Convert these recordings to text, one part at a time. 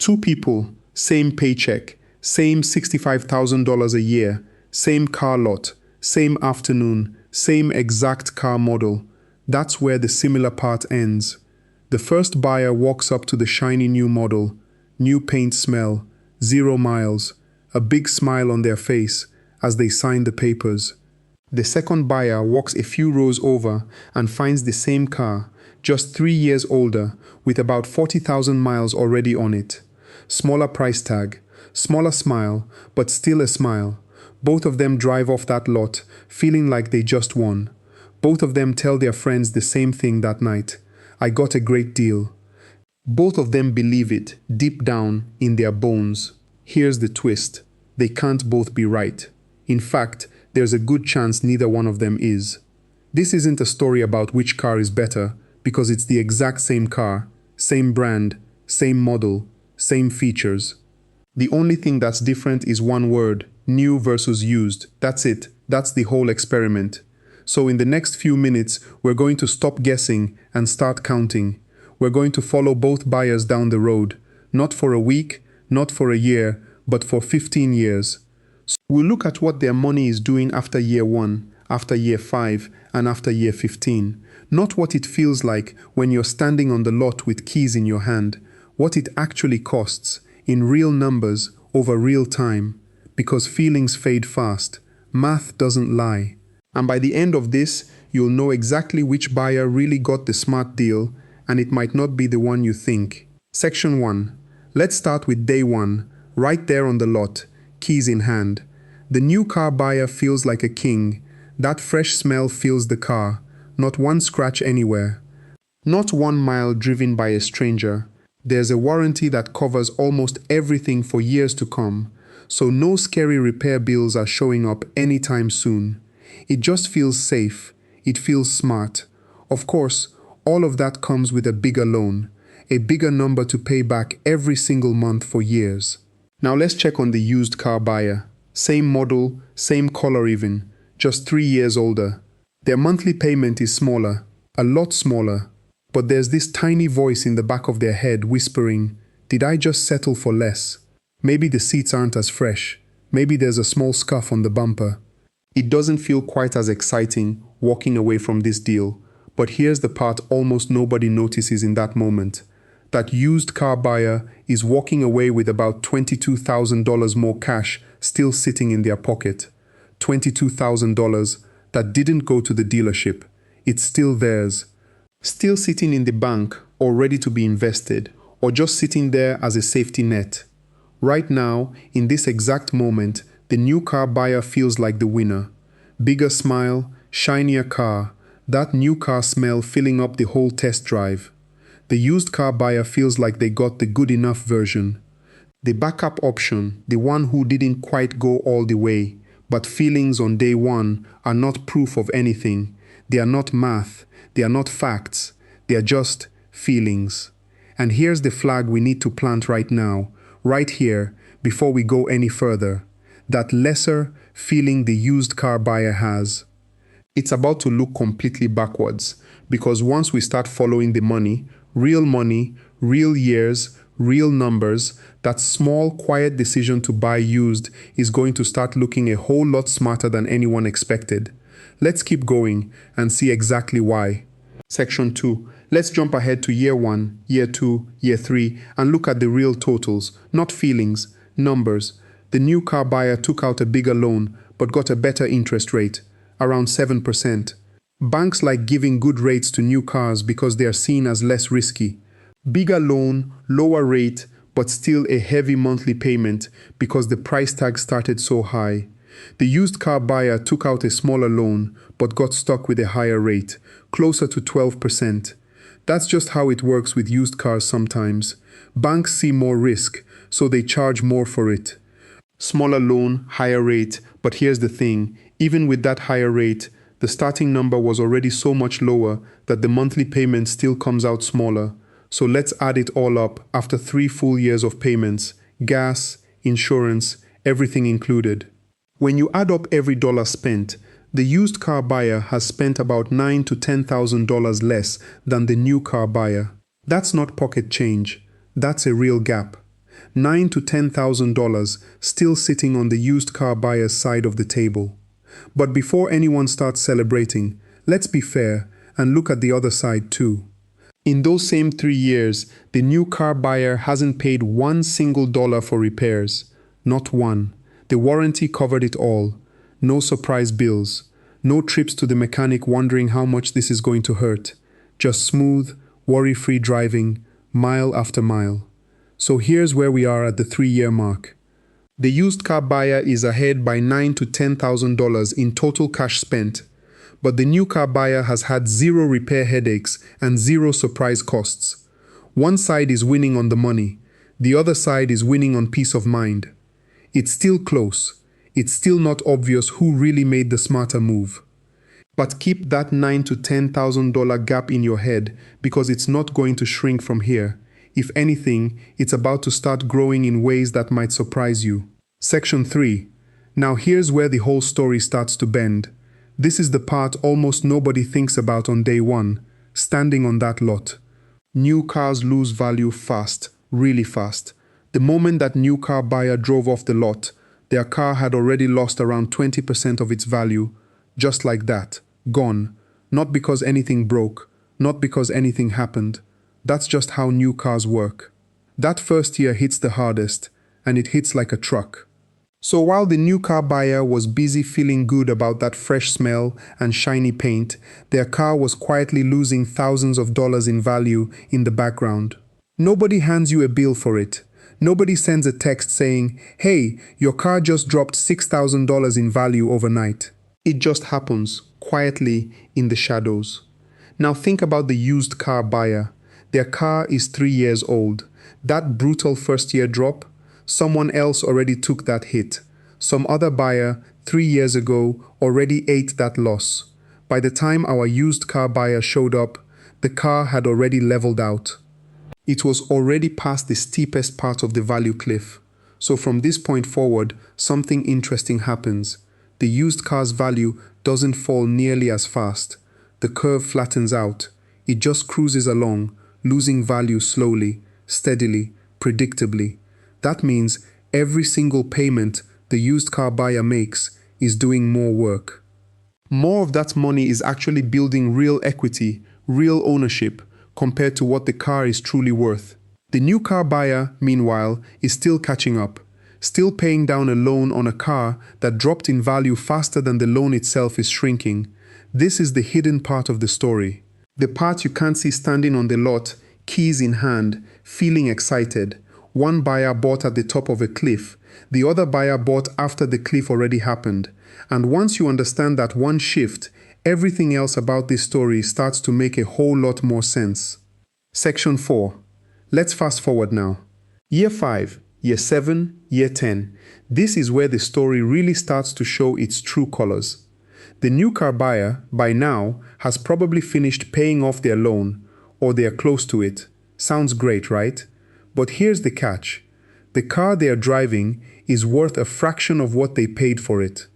Two people, same paycheck, same $65,000 a year, same car lot, same afternoon, same exact car model. That's where the similar part ends. The first buyer walks up to the shiny new model, new paint smell, 0 miles, a big smile on their face as they sign the papers. The second buyer walks a few rows over and finds the same car, just 3 years older, with about 40,000 miles already on it. Smaller price tag, smaller smile, but still a smile. Both of them drive off that lot, feeling like they just won. Both of them tell their friends the same thing that night. I got a great deal. Both of them believe it, deep down, in their bones. Here's the twist. They can't both be right. In fact, there's a good chance neither one of them is. This isn't a story about which car is better, because it's the exact same car, same brand, same model, same features. The only thing that's different is one word, new versus used. That's it. That's the whole experiment. So in the next few minutes, we're going to stop guessing and start counting. We're going to follow both buyers down the road, not for a week, not for a year, but for 15 years. So we'll look at what their money is doing after year 1, after year 5, and after year 15. Not what it feels like when you're standing on the lot with keys in your hand, what it actually costs, in real numbers, over real time. Because feelings fade fast. Math doesn't lie. And by the end of this, you'll know exactly which buyer really got the smart deal, and it might not be the one you think. Section 1. Let's start with day 1, right there on the lot, keys in hand. The new car buyer feels like a king. That fresh smell fills the car. Not one scratch anywhere. Not 1 mile driven by a stranger. There's a warranty that covers almost everything for years to come, so no scary repair bills are showing up anytime soon. It just feels safe. It feels smart. Of course, all of that comes with a bigger loan, a bigger number to pay back every single month for years. Now let's check on the used car buyer. Same model, same color even, just 3 years older. Their monthly payment is smaller, a lot smaller, but there's this tiny voice in the back of their head whispering, "Did I just settle for less?" Maybe the seats aren't as fresh. Maybe there's a small scuff on the bumper. It doesn't feel quite as exciting walking away from this deal, but here's the part almost nobody notices in that moment. That used car buyer is walking away with about $22,000 more cash still sitting in their pocket. $22,000 that didn't go to the dealership. It's still theirs. Still sitting in the bank or ready to be invested, or just sitting there as a safety net. Right now, in this exact moment, the new car buyer feels like the winner. Bigger smile, shinier car, that new car smell filling up the whole test drive. The used car buyer feels like they got the good enough version. The backup option, the one who didn't quite go all the way, but feelings on day 1 are not proof of anything. They are not math, they are not facts, they are just feelings. And here's the flag we need to plant right now, right here, before we go any further. That lesser feeling the used car buyer has. It's about to look completely backwards, because once we start following the money, real years, real numbers, that small, quiet decision to buy used is going to start looking a whole lot smarter than anyone expected. Let's keep going and see exactly why. Section 2. Let's jump ahead to year 1, year 2, year 3, and look at the real totals, not feelings, numbers. The new car buyer took out a bigger loan, but got a better interest rate, around 7%. Banks like giving good rates to new cars because they are seen as less risky. Bigger loan, lower rate, but still a heavy monthly payment because the price tag started so high. The used car buyer took out a smaller loan, but got stuck with a higher rate, closer to 12%. That's just how it works with used cars sometimes. Banks see more risk, so they charge more for it. Smaller loan, higher rate, but here's the thing, even with that higher rate, the starting number was already so much lower that the monthly payment still comes out smaller. So let's add it all up after 3 full years of payments, gas, insurance, everything included. When you add up every dollar spent, the used car buyer has spent about $9,000 to $10,000 less than the new car buyer. That's not pocket change. That's a real gap. $9,000 to $10,000 still sitting on the used car buyer's side of the table. But before anyone starts celebrating, let's be fair and look at the other side too. In those same 3 years, the new car buyer hasn't paid one single dollar for repairs. Not one. The warranty covered it all. No surprise bills. No trips to the mechanic wondering how much this is going to hurt. Just smooth, worry-free driving, mile after mile. So here's where we are at the 3-year mark. The used car buyer is ahead by $9,000 to $10,000 in total cash spent. But the new car buyer has had zero repair headaches and zero surprise costs. One side is winning on the money. The other side is winning on peace of mind. It's still close. It's still not obvious who really made the smarter move. But keep that $9,000 to $10,000 gap in your head because it's not going to shrink from here. If anything, it's about to start growing in ways that might surprise you. Section 3. Now here's where the whole story starts to bend. This is the part almost nobody thinks about on day one, standing on that lot. New cars lose value fast, really fast. The moment that new car buyer drove off the lot, their car had already lost around 20% of its value. Just like that. Gone. Not because anything broke. Not because anything happened. That's just how new cars work. That first year hits the hardest, and it hits like a truck. So while the new car buyer was busy feeling good about that fresh smell and shiny paint, their car was quietly losing thousands of dollars in value in the background. Nobody hands you a bill for it. Nobody sends a text saying, "Hey, your car just dropped $6,000 in value overnight." It just happens, quietly, in the shadows. Now think about the used car buyer. Their car is 3 years old. That brutal first-year drop, someone else already took that hit. Some other buyer, 3 years ago, already ate that loss. By the time our used car buyer showed up, the car had already leveled out. It was already past the steepest part of the value cliff. So from this point forward, something interesting happens. The used car's value doesn't fall nearly as fast. The curve flattens out. It just cruises along, losing value slowly, steadily, predictably. That means every single payment the used car buyer makes is doing more work. More of that money is actually building real equity, real ownership, compared to what the car is truly worth. The new car buyer, meanwhile, is still catching up, still paying down a loan on a car that dropped in value faster than the loan itself is shrinking. This is the hidden part of the story. The part you can't see standing on the lot, keys in hand, feeling excited. One buyer bought at the top of a cliff. The other buyer bought after the cliff already happened. And once you understand that one shift, everything else about this story starts to make a whole lot more sense. Section 4. Let's fast forward now. Year 5, Year 7, Year 10. This is where the story really starts to show its true colors. The new car buyer, by now, has probably finished paying off their loan, or they are close to it. Sounds great, right? But here's the catch. The car they are driving is worth a fraction of what they paid for it.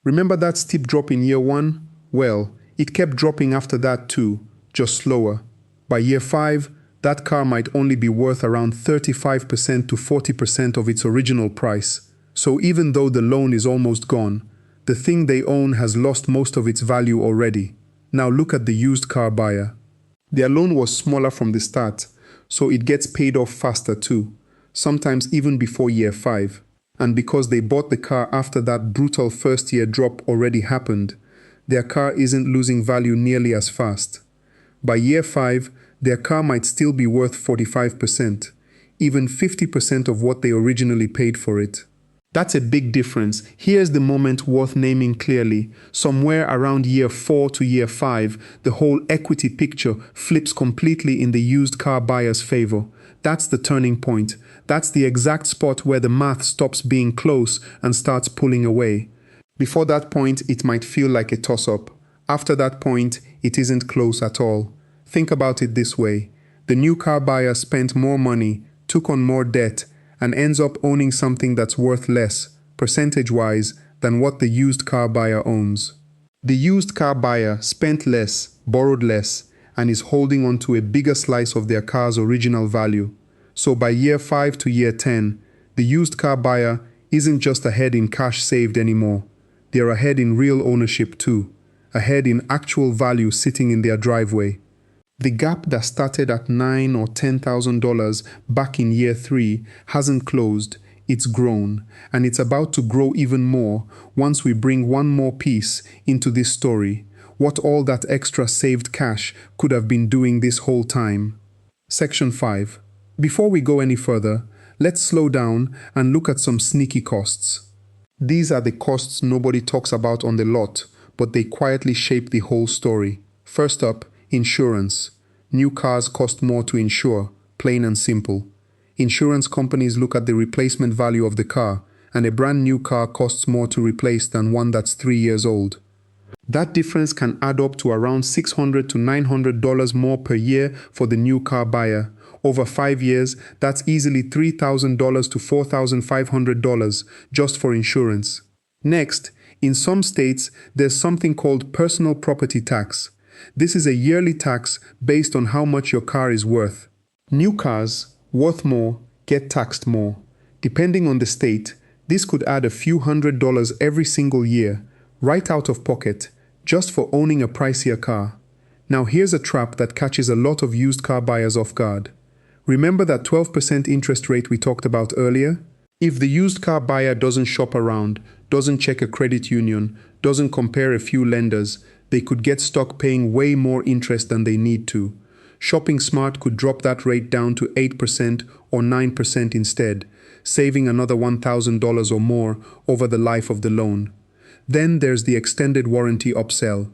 Remember that steep drop in year 1? Well, it kept dropping after that too, just slower. By year 5, that car might only be worth around 35% to 40% of its original price. So even though the loan is almost gone, the thing they own has lost most of its value already. Now look at the used car buyer. Their loan was smaller from the start, so it gets paid off faster too, sometimes even before year 5. And because they bought the car after that brutal first-year drop already happened, their car isn't losing value nearly as fast. By year 5, their car might still be worth 45%, even 50% of what they originally paid for it. That's a big difference. Here's the moment worth naming clearly. Somewhere around year 4 to year 5, the whole equity picture flips completely in the used car buyer's favor. That's the turning point. That's the exact spot where the math stops being close and starts pulling away. Before that point, it might feel like a toss-up. After that point, it isn't close at all. Think about it this way. The new car buyer spent more money, took on more debt, and ends up owning something that's worth less, percentage-wise, than what the used car buyer owns. The used car buyer spent less, borrowed less, and is holding on to a bigger slice of their car's original value. So by year 5 to year 10, the used car buyer isn't just ahead in cash saved anymore. They're ahead in real ownership too, ahead in actual value sitting in their driveway. The gap that started at $9,000 or $10,000 back in year 3 hasn't closed, it's grown, and it's about to grow even more once we bring one more piece into this story, what all that extra saved cash could have been doing this whole time. Section 5. Before we go any further, let's slow down and look at some sneaky costs. These are the costs nobody talks about on the lot, but they quietly shape the whole story. First up, insurance. New cars cost more to insure, plain and simple. Insurance companies look at the replacement value of the car, and a brand new car costs more to replace than one that's 3 years old. That difference can add up to around $600 to $900 more per year for the new car buyer. Over 5 years, that's easily $3,000 to $4,500 just for insurance. Next, in some states, there's something called personal property tax. This is a yearly tax based on how much your car is worth. New cars, worth more, get taxed more. Depending on the state, this could add a few $100s every single year, right out of pocket, just for owning a pricier car. Now here's a trap that catches a lot of used car buyers off guard. Remember that 12% interest rate we talked about earlier? If the used car buyer doesn't shop around, doesn't check a credit union, doesn't compare a few lenders, they could get stuck paying way more interest than they need to. Shopping smart could drop that rate down to 8% or 9% instead, saving another $1,000 or more over the life of the loan. Then there's the extended warranty upsell.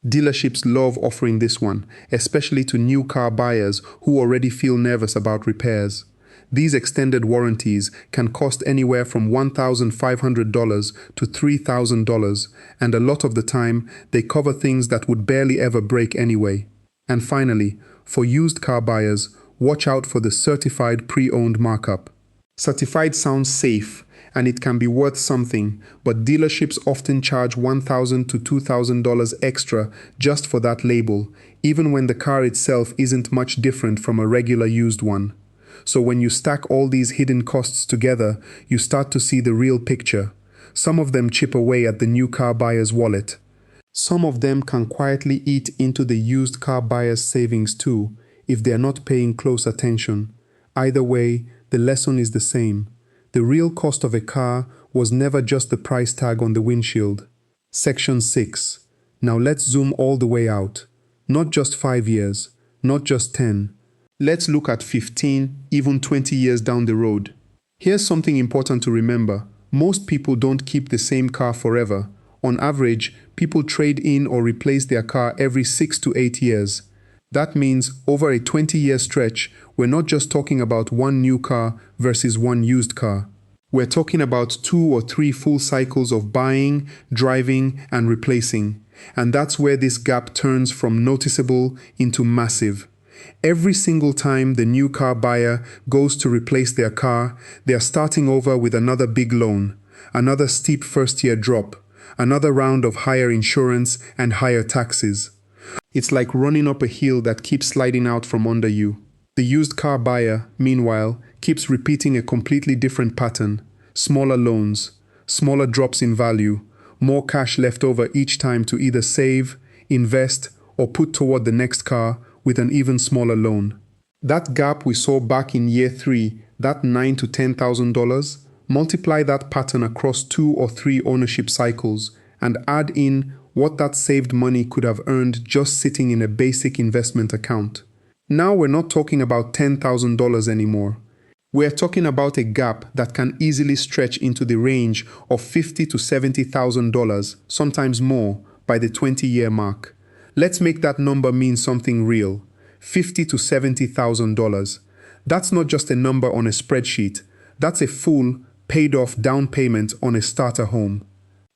Dealerships love offering this one, especially to new car buyers who already feel nervous about repairs. These extended warranties can cost anywhere from $1,500 to $3,000, and a lot of the time, they cover things that would barely ever break anyway. And finally, for used car buyers, watch out for the certified pre-owned markup. Certified sounds safe, and it can be worth something, but dealerships often charge $1,000 to $2,000 extra just for that label, even when the car itself isn't much different from a regular used one. So when you stack all these hidden costs together, you start to see the real picture. Some of them chip away at the new car buyer's wallet. Some of them can quietly eat into the used car buyer's savings too, if they're not paying close attention. Either way, the lesson is the same. The real cost of a car was never just the price tag on the windshield. Section 6. Now let's zoom all the way out. Not just 5 years, not just 10. Let's look at 15, even 20 years down the road. Here's something important to remember. Most people don't keep the same car forever. On average, people trade in or replace their car every 6 to 8 years. That means over a 20-year stretch, we're not just talking about one new car versus one used car. We're talking about 2 or 3 full cycles of buying, driving, and replacing. And that's where this gap turns from noticeable into massive. Every single time the new car buyer goes to replace their car, they're starting over with another big loan, another steep first-year drop, another round of higher insurance and higher taxes. It's like running up a hill that keeps sliding out from under you. The used car buyer, meanwhile, keeps repeating a completely different pattern. Smaller loans, smaller drops in value, more cash left over each time to either save, invest, or put toward the next car with an even smaller loan. That gap we saw back in year 3, that $9,000 to $10,000, multiply that pattern across 2 or 3 ownership cycles and add in what that saved money could have earned just sitting in a basic investment account. Now we're not talking about $10,000 anymore. We're talking about a gap that can easily stretch into the range of $50,000 to $70,000, sometimes more, by the 20-year mark. Let's make that number mean something real. $50,000 to $70,000. That's not just a number on a spreadsheet. That's a full, paid-off down payment on a starter home.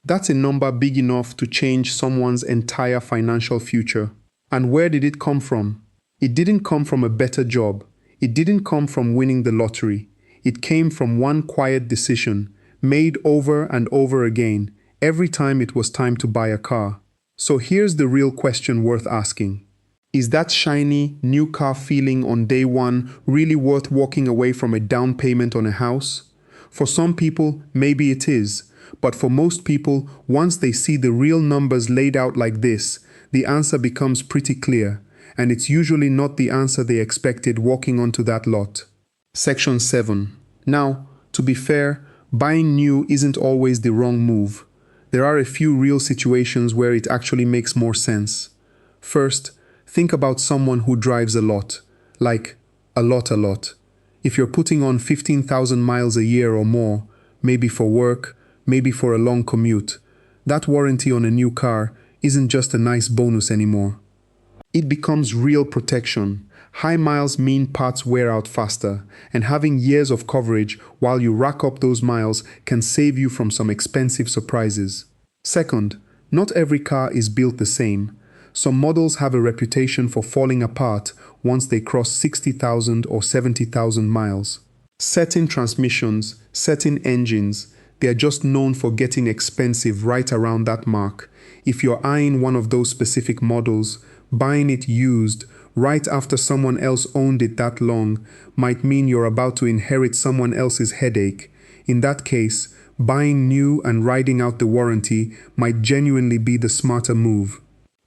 That's a number big enough to change someone's entire financial future. And where did it come from? It didn't come from a better job. It didn't come from winning the lottery. It came from one quiet decision, made over and over again, every time it was time to buy a car. So here's the real question worth asking. Is that shiny, new car feeling on day one really worth walking away from a down payment on a house? For some people, maybe it is. But for most people, once they see the real numbers laid out like this, the answer becomes pretty clear. And it's usually not the answer they expected walking onto that lot. Section 7. Now, to be fair, buying new isn't always the wrong move. There are a few real situations where it actually makes more sense. First, think about someone who drives a lot. Like, a lot. If you're putting on 15,000 miles a year or more, maybe for work, maybe for a long commute, that warranty on a new car isn't just a nice bonus anymore. It becomes real protection. High miles mean parts wear out faster, and having years of coverage while you rack up those miles can save you from some expensive surprises. Second, not every car is built the same. Some models have a reputation for falling apart once they cross 60,000 or 70,000 miles. Certain transmissions, certain engines, they are just known for getting expensive right around that mark. If you're eyeing one of those specific models, buying it used right after someone else owned it that long might mean you're about to inherit someone else's headache. In that case, buying new and riding out the warranty might genuinely be the smarter move.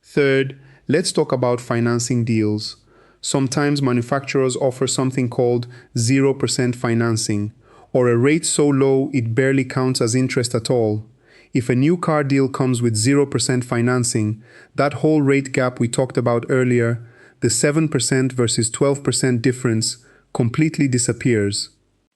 Third, let's talk about financing deals. Sometimes manufacturers offer something called 0% financing, or a rate so low it barely counts as interest at all. If a new car deal comes with 0% financing, that whole rate gap we talked about earlier, the 7% versus 12% difference, completely disappears.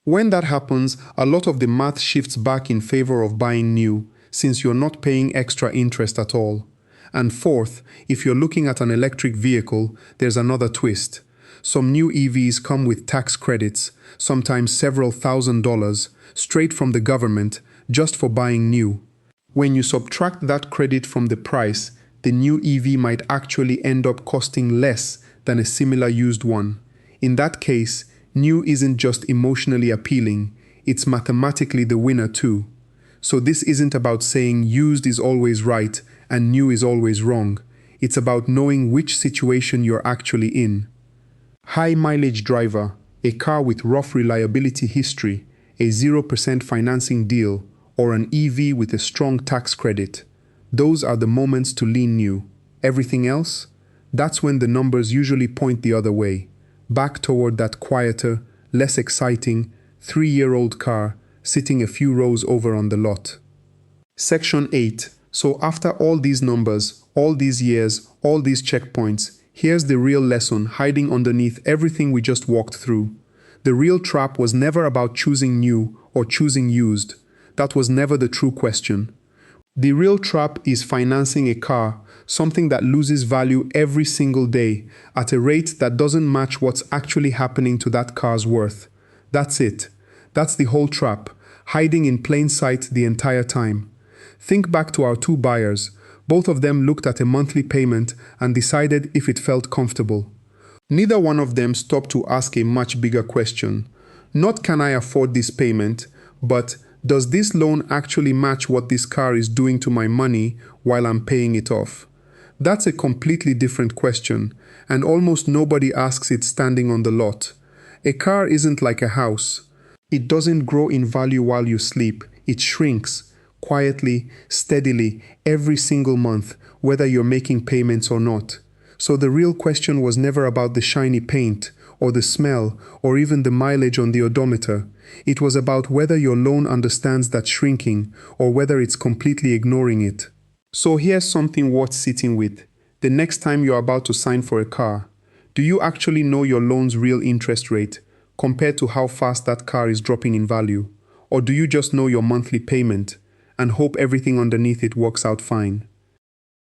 When that happens, a lot of the math shifts back in favor of buying new, since you're not paying extra interest at all. And fourth, if you're looking at an electric vehicle, there's another twist. Some new EVs come with tax credits, sometimes several $1,000s, straight from the government, just for buying new. When you subtract that credit from the price, the new EV might actually end up costing less than a similar used one. In that case, new isn't just emotionally appealing, it's mathematically the winner too. So this isn't about saying used is always right and new is always wrong. It's about knowing which situation you're actually in. High mileage driver, a car with rough reliability history, a 0% financing deal, or an EV with a strong tax credit. Those are the moments to lean new. Everything else? That's when the numbers usually point the other way, back toward that quieter, less exciting, 3-year-old car sitting a few rows over on the lot. Section 8. So after all these numbers, all these years, all these checkpoints, here's the real lesson hiding underneath everything we just walked through. The real trap was never about choosing new or choosing used. That was never the true question. The real trap is financing a car, something that loses value every single day at a rate that doesn't match what's actually happening to that car's worth. That's it. That's the whole trap, hiding in plain sight the entire time. Think back to our two buyers. Both of them looked at a monthly payment and decided if it felt comfortable. Neither one of them stopped to ask a much bigger question. Not can I afford this payment, but does this loan actually match what this car is doing to my money while I'm paying it off? That's a completely different question, and almost nobody asks it standing on the lot. A car isn't like a house. It doesn't grow in value while you sleep. It shrinks, quietly, steadily, every single month, whether you're making payments or not. So the real question was never about the shiny paint, or the smell, or even the mileage on the odometer. It was about whether your loan understands that shrinking, or whether it's completely ignoring it. So here's something worth sitting with. The next time you're about to sign for a car, do you actually know your loan's real interest rate, compared to how fast that car is dropping in value? Or do you just know your monthly payment, and hope everything underneath it works out fine?